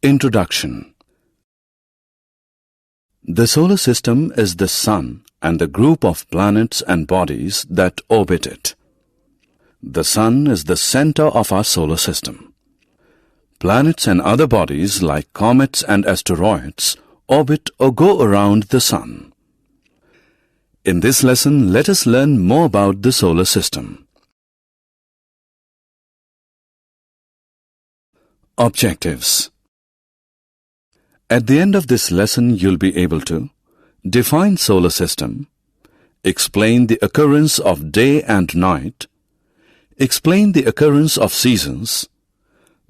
Introduction. The solar system is the Sun and the group of planets and bodies that orbit it. The Sun is the center of our solar system. Planets and other bodies like comets and asteroids orbit or go around the Sun. In this lesson, let us learn more about the solar system. Objectives. At the end of this lesson, you'll be able to define solar system, explain the occurrence of day and night, explain the occurrence of seasons,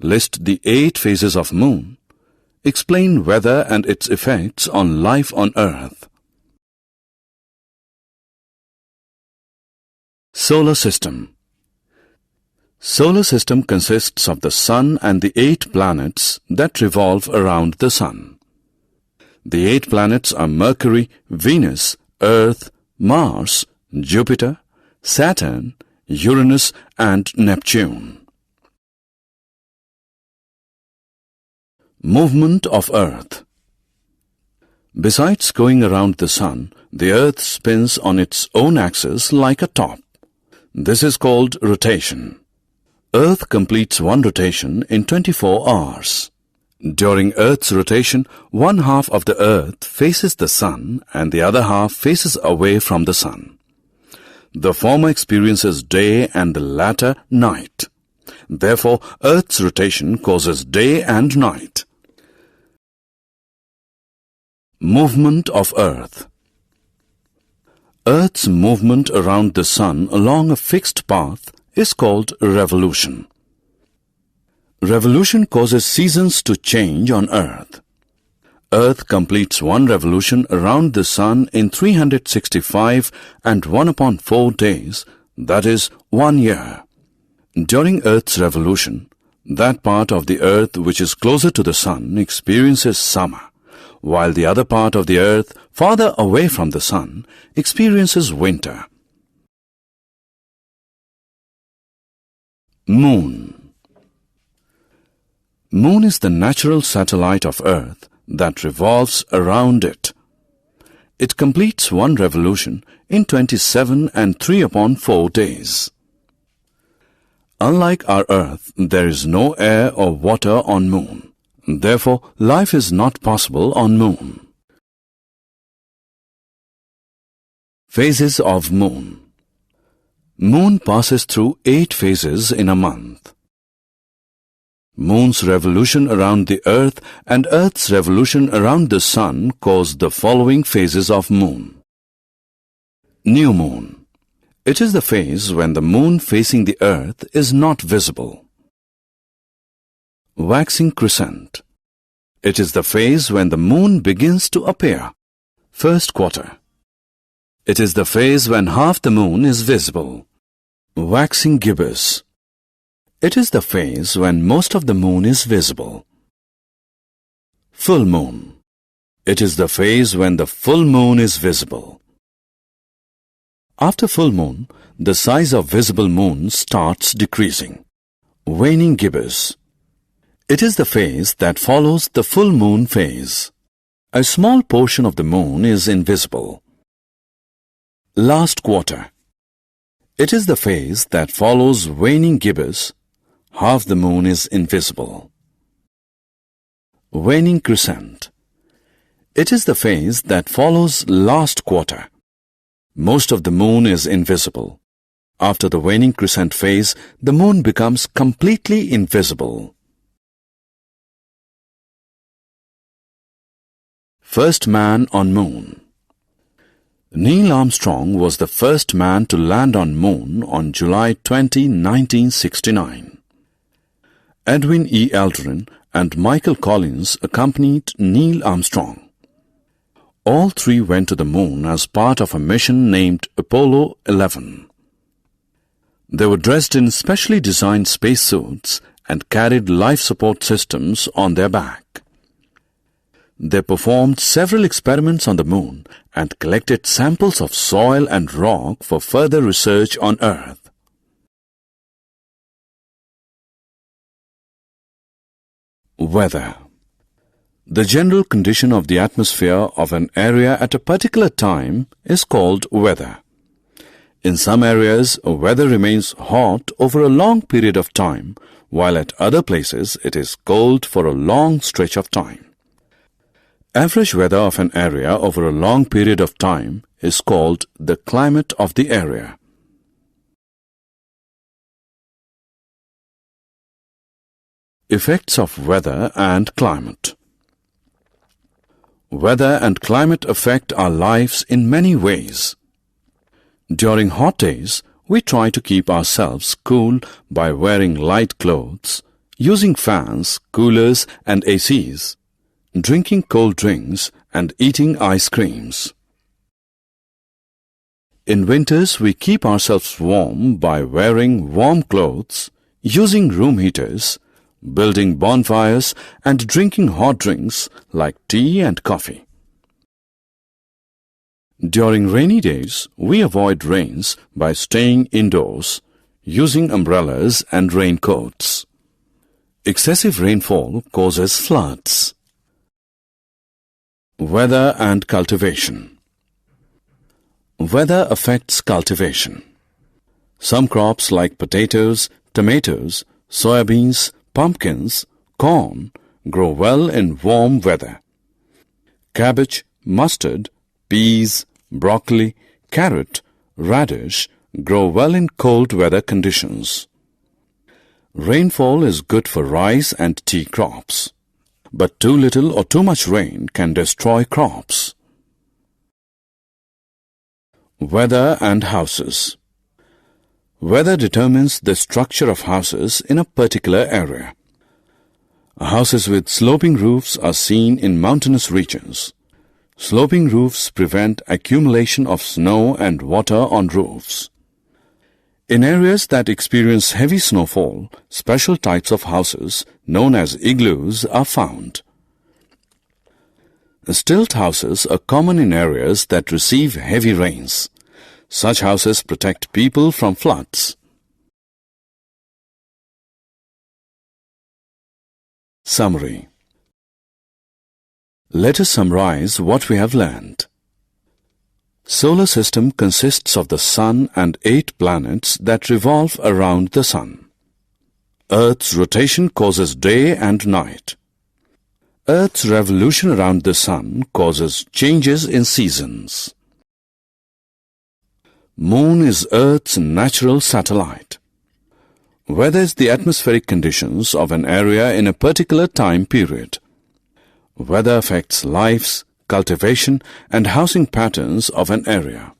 list the 8 phases of moon, explain weather and its effects on life on Earth. Solar system. Solar system consists of the Sun and the 8 planets that revolve around the Sun. The 8 planets are Mercury, Venus, Earth, Mars, Jupiter, Saturn, Uranus and Neptune. Movement of Earth. Besides going around the Sun, the Earth spins on its own axis like a top. This is called rotation. Earth completes one rotation in 24 hours. During Earth's rotation, one half of the Earth faces the Sun and the other half faces away from the Sun. The former experiences day and the latter night. Therefore, Earth's rotation causes day and night. Movement of Earth. Earth's movement around the Sun along a fixed path is called revolution. Revolution causes seasons to change on Earth. Earth completes one revolution around the Sun in 365 and 1/4 days, that is, 1 year. During Earth's revolution, that part of the Earth which is closer to the Sun experiences summer, while the other part of the Earth, farther away from the Sun, experiences winter. Moon. Moon is the natural satellite of Earth that revolves around it. It completes one revolution in 27 and 3/4 days. Unlike our Earth, there is no air or water on Moon. Therefore, life is not possible on Moon. Phases of Moon. Moon passes through 8 phases in a month. Moon's revolution around the Earth and Earth's revolution around the Sun cause the following phases of Moon. New Moon. It is the phase when the Moon facing the Earth is not visible. Waxing crescent. It is the phase when the Moon begins to appear. First quarter. It is the phase when half the Moon is visible. Waxing gibbous. It is the phase when most of the Moon is visible. Full Moon. It is the phase when the full Moon is visible. After full Moon, the size of visible Moon starts decreasing. Waning gibbous. It is the phase that follows the full Moon phase. A small portion of the Moon is invisible. Last quarter. It is the phase that follows waning gibbous. Half the Moon is invisible. Waning crescent. It is the phase that follows last quarter. Most of the Moon is invisible. After the waning crescent phase, the Moon becomes completely invisible. First man on Moon. Neil Armstrong was the first man to land on Moon on July 20, 1969. Edwin E. Aldrin and Michael Collins accompanied Neil Armstrong. All 3 went to the Moon as part of a mission named Apollo 11. They were dressed in specially designed spacesuits and carried life support systems on their back. They performed several experiments on the Moon and collected samples of soil and rock for further research on Earth. Weather. The general condition of the atmosphere of an area at a particular time is called weather. In some areas, weather remains hot over a long period of time, while at other places it is cold for a long stretch of time. Average weather of an area over a long period of time is called the climate of the area. Effects of weather and climate. Weather and climate affect our lives in many ways. During hot days, we try to keep ourselves cool by wearing light clothes, using fans, coolers and ACs, drinking cold drinks and eating ice creams. In winters, we keep ourselves warm by wearing warm clothes, using room heaters, building bonfires and drinking hot drinks like tea and coffee. During rainy days, we avoid rains by staying indoors, using umbrellas and raincoats. Excessive rainfall causes floods. Weather and cultivation. Weather affects cultivation. Some crops like potatoes, tomatoes, soybeans, pumpkins, corn grow well in warm weather. Cabbage, mustard, peas, broccoli, carrot, radish grow well in cold weather conditions. Rainfall is good for rice and tea crops, but too little or too much rain can destroy crops. Weather and houses. Weather determines the structure of houses in a particular area. Houses with sloping roofs are seen in mountainous regions. Sloping roofs prevent accumulation of snow and water on roofs. In areas that experience heavy snowfall, special types of houses known as igloos are found. Stilt houses are common in areas that receive heavy rains. Such houses protect people from floods. Summary. Let us summarize what we have learned. Solar system consists of the Sun and 8 planets that revolve around the Sun. Earth's rotation causes day and night. Earth's revolution around the Sun causes changes in seasons. Moon is Earth's natural satellite. Weather is the atmospheric conditions of an area in a particular time period. Weather affects lives, cultivation and housing patterns of an area.